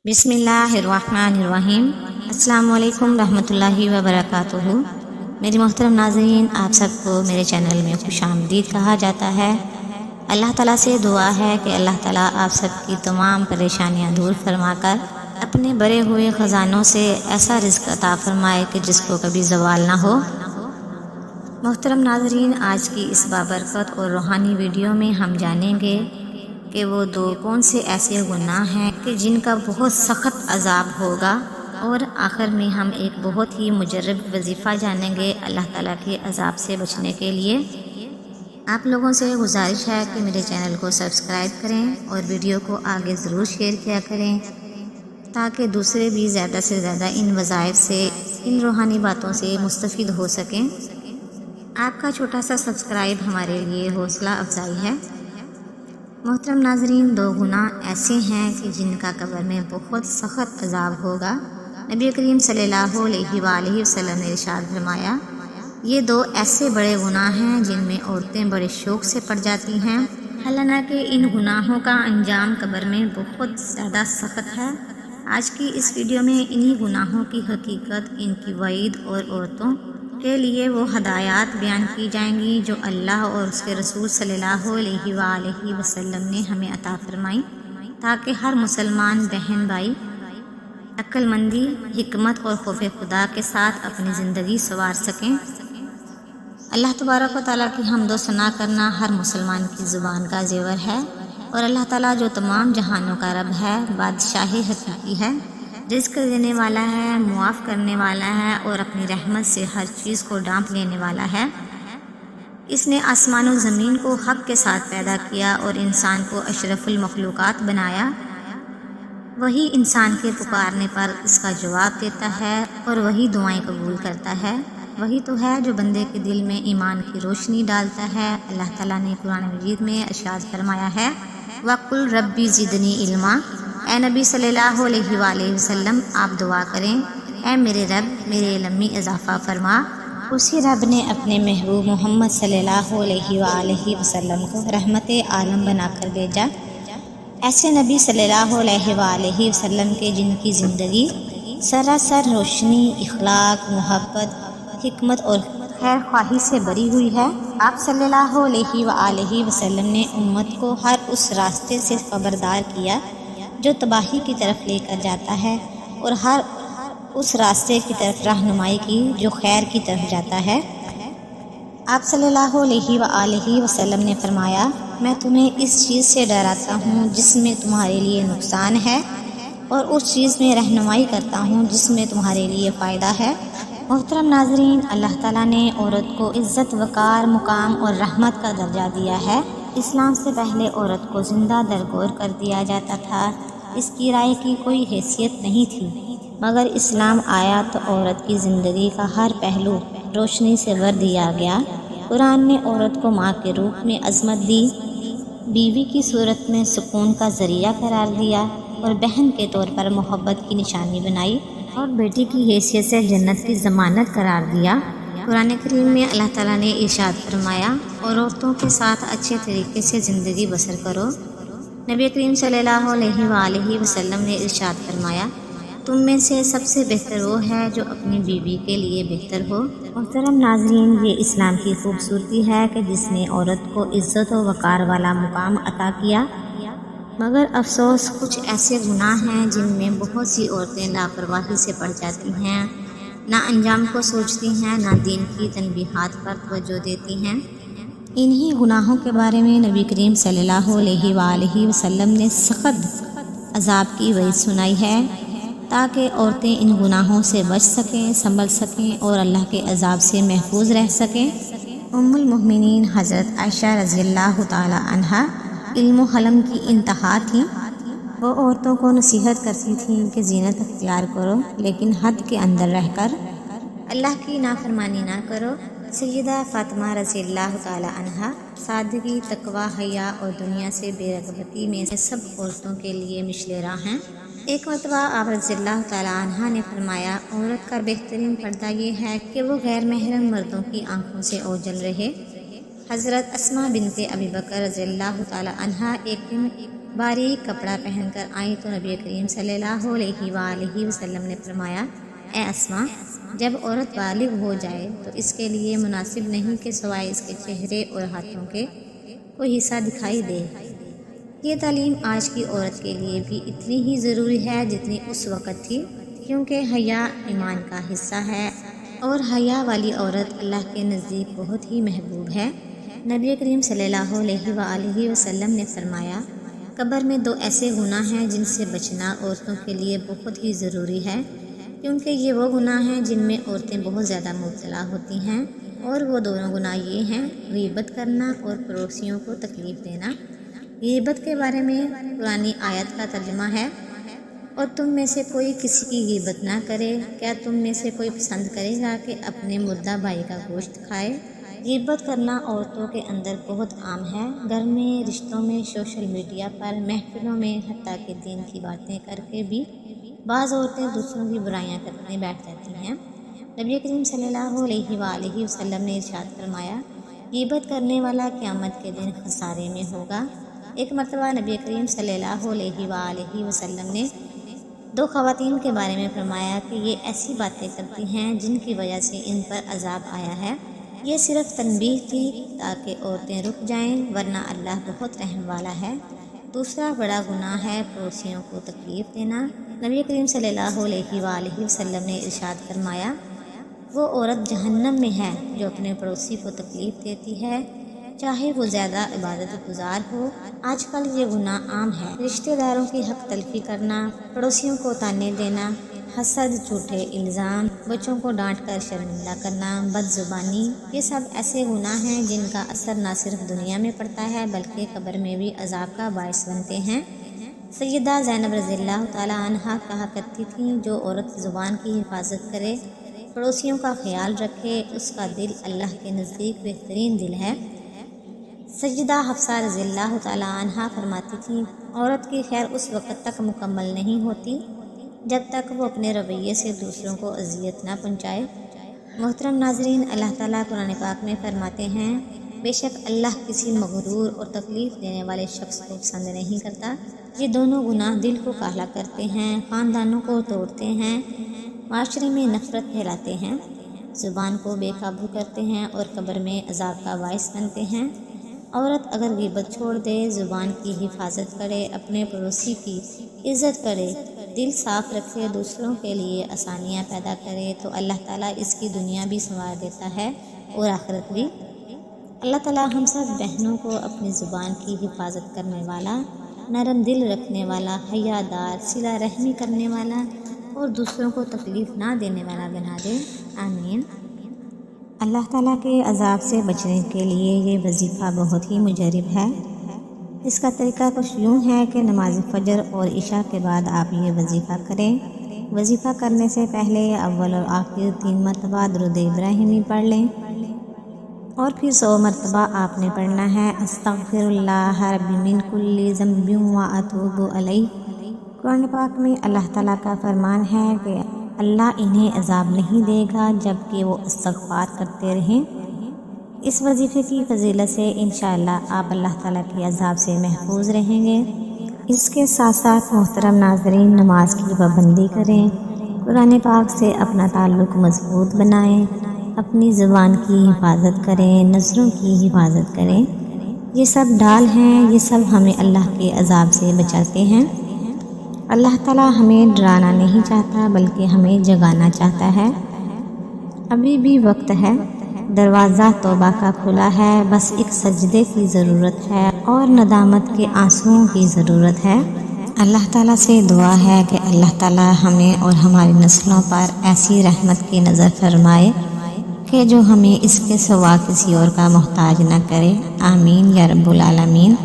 بسم اللہ الرحمن الرحیم۔ السلام علیکم رحمۃ اللہ وبرکاتہ۔ میری محترم ناظرین، آپ سب کو میرے چینل میں خوش آمدید کہا جاتا ہے۔ اللہ تعالیٰ سے دعا ہے کہ اللہ تعالیٰ آپ سب کی تمام پریشانیاں دور فرما کر اپنے بڑے ہوئے خزانوں سے ایسا رزق عطا فرمائے کہ جس کو کبھی زوال نہ ہو۔ محترم ناظرین، آج کی اس بابرکت اور روحانی ویڈیو میں ہم جانیں گے کہ وہ کون سے ایسے گناہ ہیں کہ جن کا بہت سخت عذاب ہوگا، اور آخر میں ہم ایک بہت ہی مجرب وظیفہ جانیں گے اللہ تعالیٰ کے عذاب سے بچنے کے لیے۔ آپ لوگوں سے گزارش ہے کہ میرے چینل کو سبسکرائب کریں اور ویڈیو کو آگے ضرور شیئر کیا کریں تاکہ دوسرے بھی زیادہ سے زیادہ ان وظائف سے، ان روحانی باتوں سے مستفید ہو سکیں۔ آپ کا چھوٹا سا سبسکرائب ہمارے لیے حوصلہ افزائی ہے۔ محترم ناظرین، 2 گناہ ایسے ہیں کہ جن کا قبر میں بہت سخت عذاب ہوگا۔ نبی کریم صلی اللہ علیہ وآلہ وسلم نے ارشاد فرمایا، یہ 2 ایسے بڑے گناہ ہیں جن میں عورتیں بڑے شوق سے پڑ جاتی ہیں، حالانکہ ان گناہوں کا انجام قبر میں بہت زیادہ سخت ہے۔ آج کی اس ویڈیو میں انہی گناہوں کی حقیقت، ان کی وعید اور عورتوں کے لیے وہ ہدایات بیان کی جائیں گی جو اللہ اور اس کے رسول صلی اللہ علیہ وآلہ وسلم نے ہمیں عطا فرمائی، تاکہ ہر مسلمان بہن بھائی عقل مندی، حکمت اور خوف خدا کے ساتھ اپنی زندگی سنوار سکیں۔ اللہ تبارک و تعالیٰ کی حمد و ثنا کرنا ہر مسلمان کی زبان کا زیور ہے، اور اللہ تعالیٰ جو تمام جہانوں کا رب ہے، بادشاہ حقیقی ہے، رزق دینے والا ہے، معاف کرنے والا ہے، اور اپنی رحمت سے ہر چیز کو ڈھانپ لینے والا ہے۔ اس نے آسمان و زمین کو حق کے ساتھ پیدا کیا اور انسان کو اشرف المخلوقات بنایا۔ وہی انسان کے پکارنے پر اس کا جواب دیتا ہے اور وہی دعائیں قبول کرتا ہے۔ وہی تو ہے جو بندے کے دل میں ایمان کی روشنی ڈالتا ہے۔ اللہ تعالیٰ نے قرآن مجید میں ارشاد فرمایا ہے، وَقُلْ رَبِّ زِدْنِی عِلْمًا۔ اے نبی صلی اللہ علیہ وآلہ وسلم، آپ دعا کریں، اے میرے رب، میرے علم میں اضافہ فرما۔ اسی رب نے اپنے محبوب محمد صلی اللہ علیہ وآلہ وسلم کو رحمت عالم بنا کر بھیجا۔ ایسے نبی صلی اللہ علیہ وآلہ وسلم کے جن کی زندگی سراسر روشنی، اخلاق، محبت، حکمت اور خیر خواہی سے بری ہوئی ہے۔ آپ صلی اللہ علیہ وآلہ وسلم نے امت کو ہر اس راستے سے خبردار کیا جو تباہی کی طرف لے کر جاتا ہے، اور ہر اس راستے کی طرف رہنمائی کی جو خیر کی طرف جاتا ہے۔ آپ صلی اللہ علیہ وآلہ وسلم نے فرمایا، میں تمہیں اس چیز سے ڈراتا ہوں جس میں تمہارے لیے نقصان ہے، اور اس چیز میں رہنمائی کرتا ہوں جس میں تمہارے لیے فائدہ ہے۔ محترم ناظرین، اللہ تعالیٰ نے عورت کو عزت، وقار، مقام اور رحمت کا درجہ دیا ہے۔ اسلام سے پہلے عورت کو زندہ درگور کر دیا جاتا تھا، اس کی رائے کی کوئی حیثیت نہیں تھی، مگر اسلام آیا تو عورت کی زندگی کا ہر پہلو روشنی سے بھر دیا گیا۔ قرآن نے عورت کو ماں کے روپ میں عظمت دی، بیوی کی صورت میں سکون کا ذریعہ قرار دیا، اور بہن کے طور پر محبت کی نشانی بنائی، اور بیٹی کی حیثیت سے جنت کی ضمانت قرار دیا۔ قرآن کریم میں اللہ تعالیٰ نے ارشاد فرمایا، اور عورتوں کے ساتھ اچھے طریقے سے زندگی بسر کرو۔ نبی کریم صلی اللہ علیہ وآلہ وسلم نے ارشاد فرمایا، تم میں سے سب سے بہتر وہ ہے جو اپنی بیوی کے لیے بہتر ہو۔ محترم ناظرین، یہ اسلام کی خوبصورتی ہے کہ جس نے عورت کو عزت و وقار والا مقام عطا کیا، مگر افسوس کچھ ایسے گناہ ہیں جن میں بہت سی عورتیں لاپرواہی سے پڑ جاتی ہیں، نہ انجام کو سوچتی ہیں، نہ دین کی تنبیہات پر توجہ دیتی ہیں۔ انہی گناہوں کے بارے میں نبی کریم صلی اللہ علیہ وآلہ وسلم نے سخت عذاب کی وعید سنائی ہے، تاکہ عورتیں ان گناہوں سے بچ سکیں، سنبھل سکیں اور اللہ کے عذاب سے محفوظ رہ سکیں۔ ام المؤمنین حضرت عائشہ رضی اللہ تعالی عنہا علم و حلم کی انتہا تھیں۔ وہ عورتوں کو نصیحت کرتی تھیں کہ زینت اختیار کرو، لیکن حد کے اندر رہ کر اللہ کی نافرمانی نہ کرو۔ سیدہ فاطمہ رضی اللہ تعالی عنہا سادگی، تقوی، حیا اور دنیا سے بے رغبتی میں سب عورتوں کے لیے مشل راہ ہیں۔ ایک مرتبہ آپ رضی اللہ تعالی عنہا نے فرمایا، عورت کا بہترین پردہ یہ ہے کہ وہ غیر محرم مردوں کی آنکھوں سے اوجھل رہے۔ حضرت اسماء بنت ابی بکر رضی اللہ تعالی عنہا ایک دن باریک کپڑا پہن کر آئیں تو نبی کریم صلی اللہ علیہ وآلہ وسلم نے فرمایا، اے اسماء، جب عورت بالغ ہو جائے تو اس کے لیے مناسب نہیں کہ سوائے اس کے چہرے اور ہاتھوں کے کوئی حصہ دکھائی دے۔ یہ تعلیم آج کی عورت کے لیے بھی اتنی ہی ضروری ہے جتنی اس وقت تھی، کیونکہ حیا ایمان کا حصہ ہے اور حیا والی عورت اللہ کے نزدیک بہت ہی محبوب ہے۔ نبی کریم صلی اللہ علیہ وآلہ وسلم نے فرمایا، قبر میں 2 ایسے گناہ ہیں جن سے بچنا عورتوں کے لیے بہت ہی ضروری ہے، کیونکہ یہ وہ گناہ ہیں جن میں عورتیں بہت زیادہ مبتلا ہوتی ہیں، اور وہ دونوں گناہ یہ ہیں، غیبت کرنا اور پڑوسیوں کو تکلیف دینا۔ غیبت کے بارے میں قرآنی آیت کا ترجمہ ہے، اور تم میں سے کوئی کسی کی غیبت نہ کرے، کیا تم میں سے کوئی پسند کرے گا کہ اپنے مردہ بھائی کا گوشت کھائے؟ غیبت کرنا عورتوں کے اندر بہت عام ہے، گھر میں، رشتوں میں، سوشل میڈیا پر، محفلوں میں، حتیٰ کہ دین کی باتیں کر کے بھی بعض عورتیں دوسروں کی برائیاں کرنے بیٹھ جاتی ہیں۔ نبی کریم صلی اللہ علیہ وآلہ وسلم نے ارشاد فرمایا، غیبت کرنے والا قیامت کے دن خسارے میں ہوگا۔ ایک مرتبہ نبی کریم صلی اللہ علیہ وآلہ وسلم نے 2 خواتین کے بارے میں فرمایا کہ یہ ایسی باتیں کرتی ہیں جن کی وجہ سے ان پر عذاب آیا ہے۔ یہ صرف تنبیہ تھی تاکہ عورتیں رک جائیں، ورنہ اللہ بہت رحم والا ہے۔ دوسرا بڑا گناہ ہے پڑوسیوں کو تکلیف دینا۔ نبی کریم صلی اللہ علیہ وآلہ وسلم نے ارشاد فرمایا، وہ عورت جہنم میں ہے جو اپنے پڑوسی کو تکلیف دیتی ہے، چاہے وہ زیادہ عبادت گزار ہو۔ آج کل یہ گناہ عام ہے، رشتہ داروں کی حق تلفی کرنا، پڑوسیوں کو تانے دینا، حسد، جھوٹے الزام، بچوں کو ڈانٹ کر شرمندہ کرنا، بد زبانی، یہ سب ایسے گناہ ہیں جن کا اثر نہ صرف دنیا میں پڑتا ہے بلکہ قبر میں بھی عذاب کا باعث بنتے ہیں۔ سیدہ زینب رضی اللہ تعالی عنہا کہا کرتی تھیں، جو عورت زبان کی حفاظت کرے، پڑوسیوں کا خیال رکھے، اس کا دل اللہ کے نزدیک بہترین دل ہے۔ سیدہ حفصہ رضی اللہ تعالی عنہا فرماتی تھیں، عورت کی خیر اس وقت تک مکمل نہیں ہوتی جب تک وہ اپنے رویے سے دوسروں کو اذیت نہ پہنچائے۔ محترم ناظرین، اللہ تعالیٰ قرآن پاک میں فرماتے ہیں، بے شک اللہ کسی مغرور اور تکلیف دینے والے شخص کو پسند نہیں کرتا۔ یہ دونوں گناہ دل کو کالا کرتے ہیں، خاندانوں کو توڑتے ہیں، معاشرے میں نفرت پھیلاتے ہیں، زبان کو بے قابو کرتے ہیں اور قبر میں عذاب کا باعث بنتے ہیں۔ عورت اگر غیبت چھوڑ دے، زبان کی حفاظت کرے، اپنے پڑوسی کی عزت کرے، دل صاف رکھے، دوسروں کے لیے آسانیاں پیدا کرے، تو اللہ تعالیٰ اس کی دنیا بھی سنوار دیتا ہے اور آخرت بھی۔ اللہ تعالیٰ ہم سب بہنوں کو اپنی زبان کی حفاظت کرنے والا، نرم دل رکھنے والا، حیا دار، صلہ رحمی کرنے والا اور دوسروں کو تکلیف نہ دینے والا بنا دے، آمین۔ اللہ تعالیٰ کے عذاب سے بچنے کے لیے یہ وظیفہ بہت ہی مجرب ہے۔ اس کا طریقہ کچھ یوں ہے کہ نماز فجر اور عشاء کے بعد آپ یہ وظیفہ کریں۔ وظیفہ کرنے سے پہلے اول اور آخر 3 مرتبہ درود ابراہیمی پڑھ لیں، اور پھر 100 مرتبہ آپ نے پڑھنا ہے، استغفر اللہ ربی من کل ذنب واتوب الیہ۔ قرآن پاک میں اللہ تعالیٰ کا فرمان ہے کہ اللہ انہیں عذاب نہیں دے گا جب کہ وہ استغفار کرتے رہیں۔ اس وظیفے کی فضیلت سے انشاءاللہ آپ اللہ تعالیٰ کے عذاب سے محفوظ رہیں گے۔ اس کے ساتھ ساتھ محترم ناظرین، نماز کی پابندی کریں، قرآن پاک سے اپنا تعلق مضبوط بنائیں، اپنی زبان کی حفاظت کریں، نظروں کی حفاظت کریں۔ یہ سب ڈال ہیں، یہ سب ہمیں اللہ کے عذاب سے بچاتے ہیں۔ اللہ تعالیٰ ہمیں ڈرانا نہیں چاہتا بلکہ ہمیں جگانا چاہتا ہے۔ ابھی بھی وقت ہے، دروازہ توبہ کا کھلا ہے، بس ایک سجدے کی ضرورت ہے اور ندامت کے آنسوؤں کی ضرورت ہے۔ اللہ تعالیٰ سے دعا ہے کہ اللہ تعالیٰ ہمیں اور ہماری نسلوں پر ایسی رحمت کی نظر فرمائے کہ جو ہمیں اس کے سوا کسی اور کا محتاج نہ کرے، آمین یا رب العالمین۔